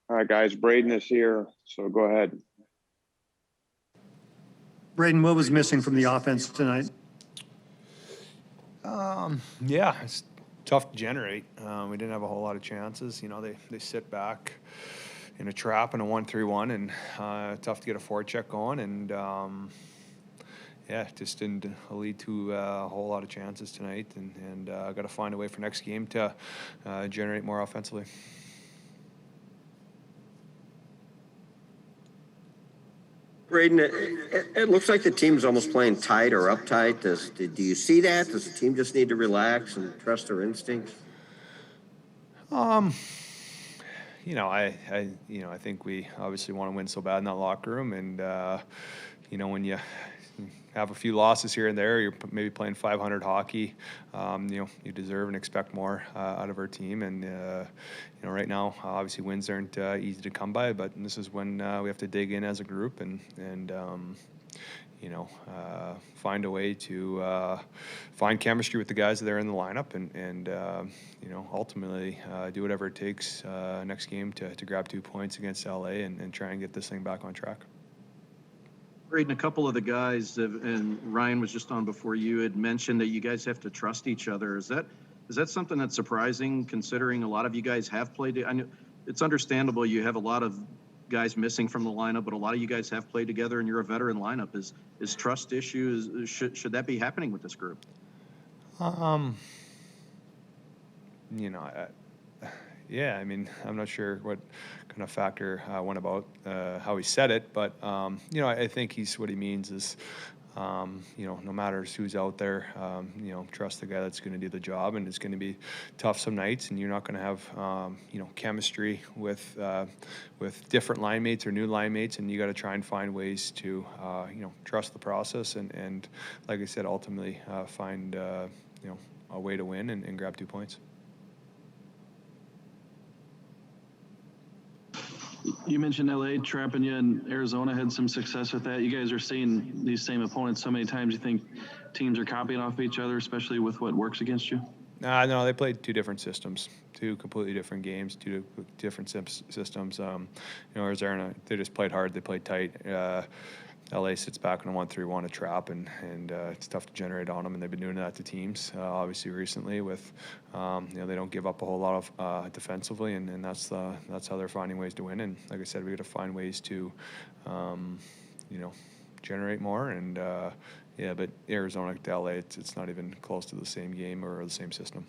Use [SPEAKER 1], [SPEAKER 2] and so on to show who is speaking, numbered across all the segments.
[SPEAKER 1] All right, guys, Brayden is here, so go ahead.
[SPEAKER 2] Brayden, what was missing from the offense tonight?
[SPEAKER 3] Yeah, it's tough to generate. We didn't have a whole lot of chances. You know, they sit back in a trap in a 1-3-1, and tough to get a forecheck going. And yeah, it just didn't lead to a whole lot of chances tonight. And got to find a way for next game to generate more offensively.
[SPEAKER 4] Brayden, it looks like the team's almost playing tight or uptight. Do you see that? Does the team just need to relax and trust their instincts?
[SPEAKER 3] You know, I think we obviously want to win so bad in that locker room, and you know, when you have a few losses here and there, you're maybe playing 500 hockey. You know, you deserve and expect more out of our team, and you know, right now, obviously wins aren't easy to come by, but this is when we have to dig in as a group and you know, find a way to find chemistry with the guys that are in the lineup, and you know, ultimately do whatever it takes next game to grab 2 points against LA and try and get this thing back on track.
[SPEAKER 5] Brayden, a couple of the guys, and Ryan was just on before you, had mentioned that you guys have to trust each other. Is that something that's surprising, considering a lot of you guys have played? I know it's understandable you have a lot of guys missing from the lineup, but a lot of you guys have played together, and you're a veteran lineup. Is trust issues, should that be happening with this group?
[SPEAKER 3] You know, yeah, I mean, I'm not sure what kind of factor went about how he said it, but you know, I think what he means is, you know, no matter who's out there, you know, trust the guy that's going to do the job, and it's going to be tough some nights, and you're not going to have, you know, chemistry with different line mates or new line mates, and you got to try and find ways to, you know, trust the process, and like I said, ultimately find, you know, a way to win and grab 2 points.
[SPEAKER 6] You mentioned LA trapping you, and Arizona had some success with that. You guys are seeing these same opponents so many times. You think teams are copying off each other, especially with what works against you?
[SPEAKER 3] No, they played 2 different systems, 2 completely different games, 2 different systems. You know, Arizona, they just played hard, they played tight. LA sits back in a 1-3-1, a trap, and it's tough to generate on them, and they've been doing that to teams, obviously recently with, you know, they don't give up a whole lot of defensively, and that's how they're finding ways to win. And like I said, we got to find ways to, you know, generate more. And yeah, but Arizona to LA, it's not even close to the same game or the same system.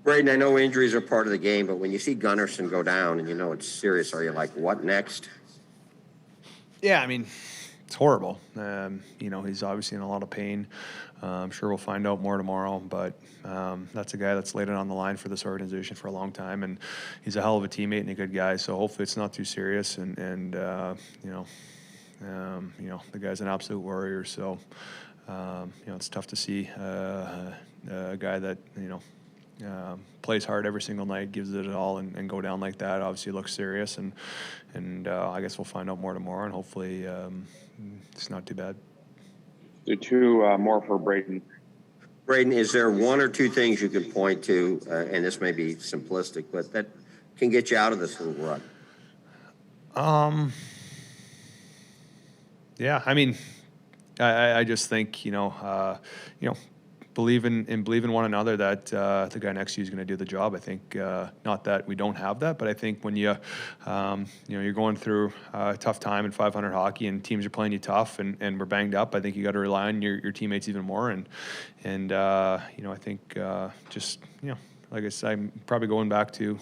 [SPEAKER 4] Brayden, I know injuries are part of the game, but when you see Gunnarsson go down and you know it's serious, are you like, what next?
[SPEAKER 3] Yeah, I mean, it's horrible. You know, he's obviously in a lot of pain. I'm sure we'll find out more tomorrow, but that's a guy that's laid it on the line for this organization for a long time, and he's a hell of a teammate and a good guy, so hopefully it's not too serious, and you know, the guy's an absolute warrior, so you know, it's tough to see a guy that, you know, plays hard every single night, gives it all, and go down like that. Obviously, looks serious, and I guess we'll find out more tomorrow, and hopefully it's not too bad.
[SPEAKER 1] The 2 more for Brayden.
[SPEAKER 4] Brayden, is there 1 or 2 things you can point to, and this may be simplistic, but that can get you out of this little rut?
[SPEAKER 3] Yeah, I mean, I just think, you know, believe in one another, that the guy next to you is going to do the job. I think not that we don't have that, but I think when you know, you're going through a tough time in 500 hockey and teams are playing you tough and we're banged up, I think you got to rely on your teammates even more. And you know, I think just, you know, like I said, I'm probably going back to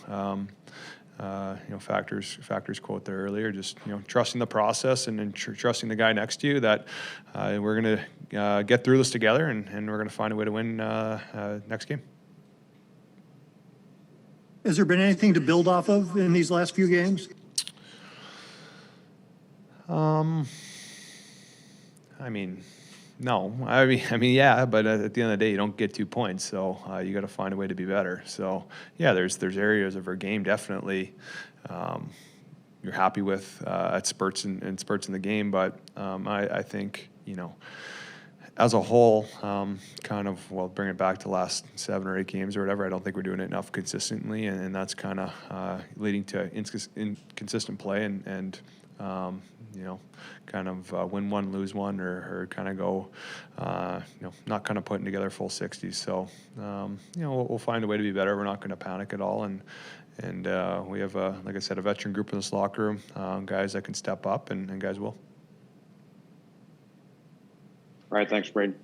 [SPEAKER 3] you know, factors quote there earlier, just, you know, trusting the process and trusting the guy next to you that we're going to get through this together, and we're going to find a way to win next game.
[SPEAKER 2] Has there been anything to build off of in these last few games?
[SPEAKER 3] I mean, no. I mean, yeah, but at the end of the day, you don't get 2 points, so you got to find a way to be better. So, yeah, there's areas of our game definitely you're happy with at spurts and spurts in the game, but I think, you know, as a whole, kind of, well, bring it back to last 7 or 8 games or whatever, I don't think we're doing it enough consistently, and that's kind of leading to inconsistent play and you know, kind of win one, lose one, or kind of go, you know, not kind of putting together full 60s. So, you know, we'll find a way to be better. We're not going to panic at all, and we have, like I said, a veteran group in this locker room, guys that can step up, and guys will.
[SPEAKER 1] All right, thanks, Brayden.